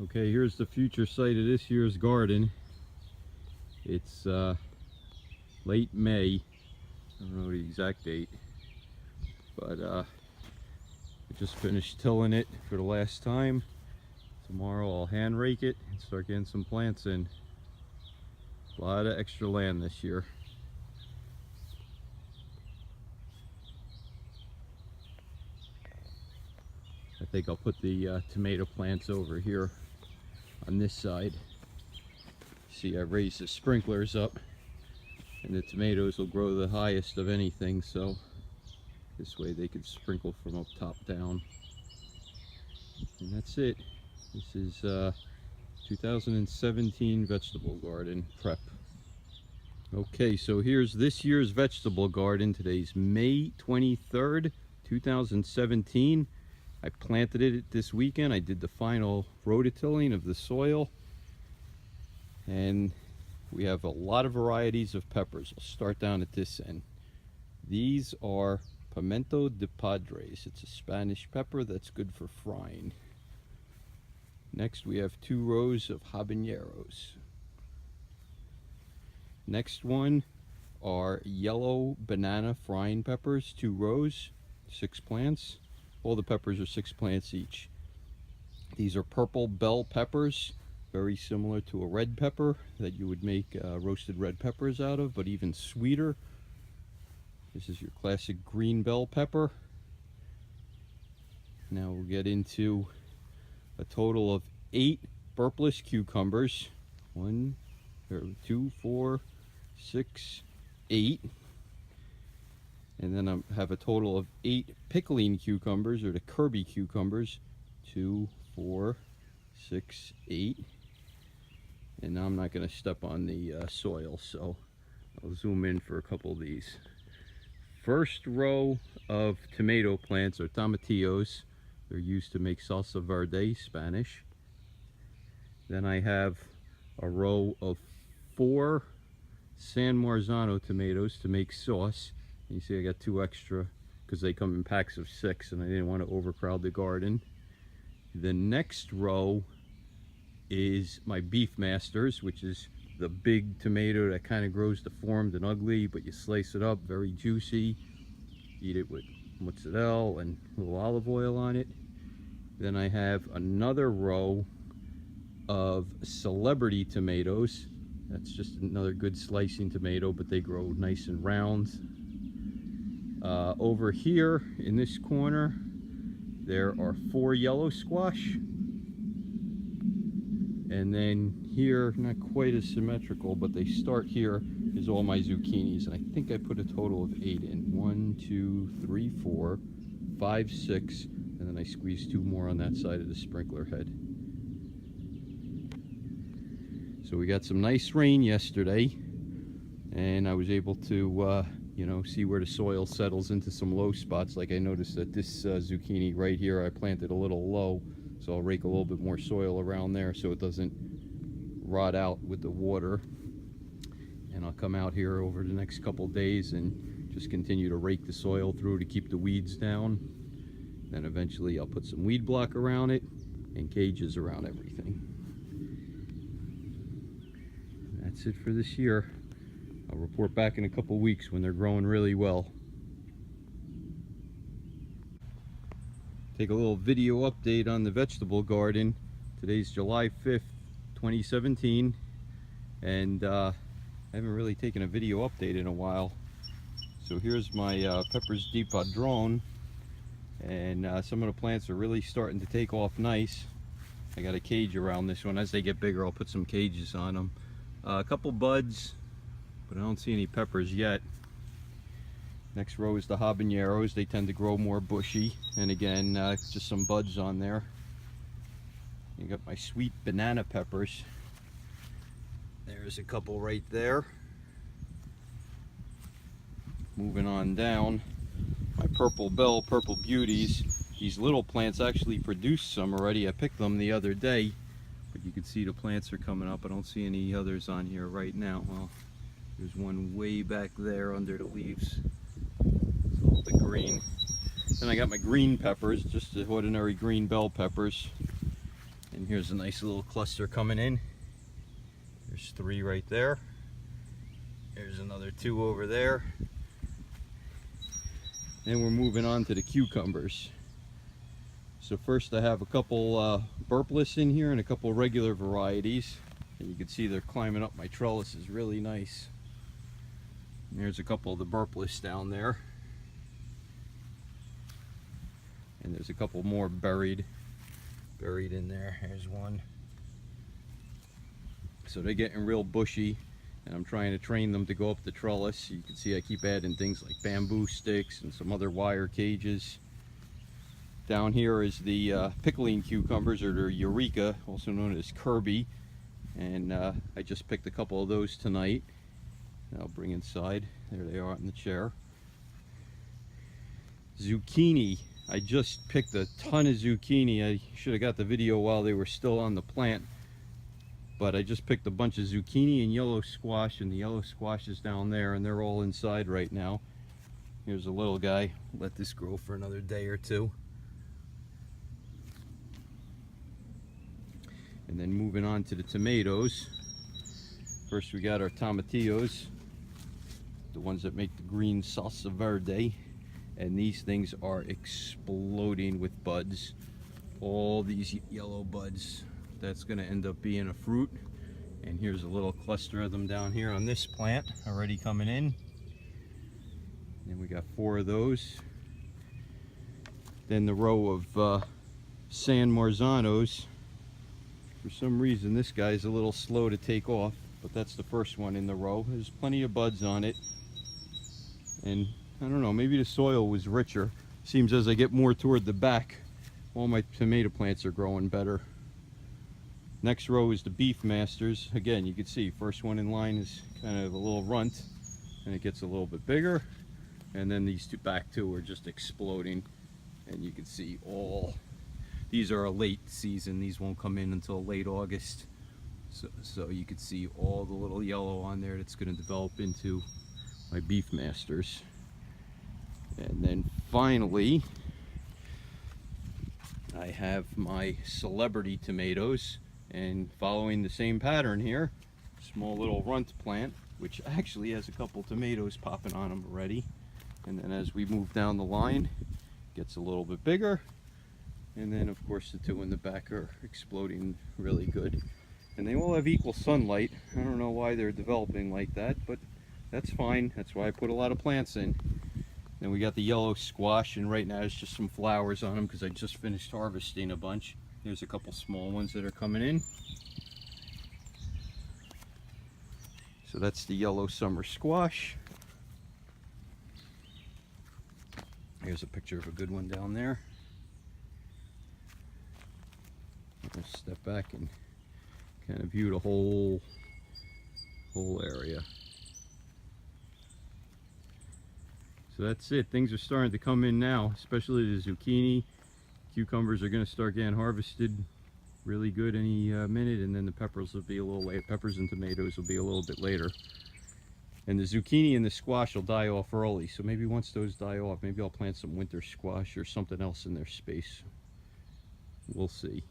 Okay, here's the future site of this year's garden. It's late May. I don't know the exact date, but I just finished tilling it for the last time. Tomorrow I'll hand rake it and start getting some plants in. A lot of extra land this year. I think I'll put the tomato plants over here on this side. See, I raised the sprinklers up and the tomatoes will grow the highest of anything, so this way they could sprinkle from up top down. And that's it. This is 2017 vegetable garden prep. Okay, so here's this year's vegetable garden. Today's May 23rd, 2017. I planted it this weekend. I did the final rototilling of the soil. And we have a lot of varieties of peppers. I'll start down at this end. These are Pimiento de Padres. It's a Spanish pepper that's good for frying. Next we have 2 rows of Habaneros. Next one are yellow banana frying peppers, 2 rows, 6 plants. All the peppers are 6 plants each. These are purple bell peppers, very similar to a red pepper that you would make roasted red peppers out of, but even sweeter. This is your classic green bell pepper. Now we'll get into a total of 8 Burpless cucumbers. 1, 2, 4, 6, 8. And then I have a total of 8 pickling cucumbers, or the Kirby cucumbers. 2, 4, 6, 8. And now I'm not going to step on the soil, so I'll zoom in for a couple of these. First row of tomato plants are tomatillos. They're used to make Salsa Verde, Spanish. Then I have a row of 4 San Marzano tomatoes to make sauce. You see I got 2 extra because they come in packs of 6 and I didn't want to overcrowd the garden. The next row is my Beafmasters, which is the big tomato that kind of grows deformed and ugly, but you slice it up, very juicy. Eat it with mozzarella and a little olive oil on it. Then I have another row of celebrity tomatoes. That's just another good slicing tomato, but they grow nice and round. Over here in this corner there are 4 yellow squash, and then here, not quite as symmetrical, but they start here, is all my zucchinis, and I think I put a total of 8 in. 1, 2, 3, 4, 5, 6, and then I squeezed 2 more on that side of the sprinkler head. So we got some nice rain yesterday, and I was able to you know, see where the soil settles into some low spots. Like I noticed that this zucchini right here, I planted a little low, so I'll rake a little bit more soil around there so it doesn't rot out with the water. And I'll come out here over the next couple days and just continue to rake the soil through to keep the weeds down. Then eventually I'll put some weed block around it and cages around everything. That's it for this year. I'll report back in a couple weeks when they're growing really well. Take a little video update on the vegetable garden. Today's July 5th, 2017, and I haven't really taken a video update in a while. So here's my peppers de Padron, and some of the plants are really starting to take off nice. I got a cage around this one. As they get bigger, I'll put some cages on them. A couple buds, but I don't see any peppers yet. Next row is the habaneros. They tend to grow more bushy, and again, just some buds on there. You got my sweet banana peppers. There's a couple right there. Moving on down, my purple bell, purple beauties. These little plants actually produced some already. I picked them the other day, but you can see the plants are coming up. I don't see any others on here right now. Well, there's one way back there under the leaves. It's all the green. Then I got my green peppers, just the ordinary green bell peppers. And here's a nice little cluster coming in. There's 3 right there. There's another 2 over there. Then we're moving on to the cucumbers. So first I have a couple Burpless in here and a couple regular varieties. And you can see they're climbing up my trellises really nice. And there's a couple of the Burpless down there. And there's a couple more buried in there. There's one. So they're getting real bushy, and I'm trying to train them to go up the trellis. You can see I keep adding things like bamboo sticks and some other wire cages. Down here is the pickling cucumbers, or the Eureka, also known as Kirby. And I just picked a couple of those tonight. I'll bring inside. There they are in the chair. Zucchini. I just picked a ton of zucchini. I should have got the video while they were still on the plant. But I just picked a bunch of zucchini and yellow squash, and the yellow squash is down there, and they're all inside right now. Here's a little guy. Let this grow for another day or 2. And then moving on to the tomatoes. First we got our tomatillos, the ones that make the green Salsa Verde. And these things are exploding with buds. All these yellow buds. That's going to end up being a fruit. And here's a little cluster of them down here on this plant already coming in. And we got 4 of those. Then the row of San Marzanos. For some reason this guy's a little slow to take off, but that's the first one in the row. There's plenty of buds on it. And I don't know, maybe the soil was richer. Seems as I get more toward the back, all my tomato plants are growing better. Next row is the Beafmasters. Again, you can see first one in line is kind of a little runt, and it gets a little bit bigger. And then these back two are just exploding. And you can see these are a late season. These won't come in until late August. So you can see all the little yellow on there that's going to develop into my Beafmasters. And then finally, I have my celebrity tomatoes, and following the same pattern here, small little runt plant, which actually has a couple tomatoes popping on them already. And then as we move down the line, it gets a little bit bigger. And then of course the 2 in the back are exploding really good. And they all have equal sunlight. I don't know why they're developing like that, but that's fine. That's why I put a lot of plants in. Then we got the yellow squash, and right now it's just some flowers on them because I just finished harvesting a bunch. There's a couple small ones that are coming in. So that's the yellow summer squash. Here's a picture of a good one down there. I'll step back and kind of view the whole area. So that's it. Things are starting to come in now, especially the zucchini. Cucumbers are going to start getting harvested really good any minute, and then the peppers will be a little late. Peppers and tomatoes will be a little bit later. And the zucchini and the squash will die off early, so maybe once those die off, maybe I'll plant some winter squash or something else in their space. We'll see.